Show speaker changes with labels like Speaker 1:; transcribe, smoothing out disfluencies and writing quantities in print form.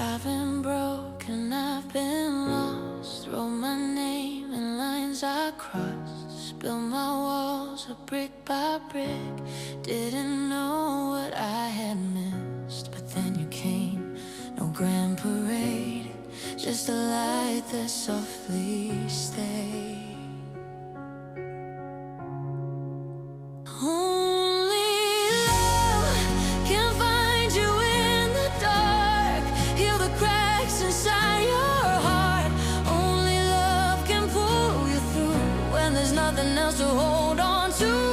Speaker 1: I've been broken, I've been lost. Wrote my name in lines I crossed. Built my walls up brick by brick. Didn't know what I had missed. But then you came, no grand parade, just a light that softly stayed. Nothing else to hold on to.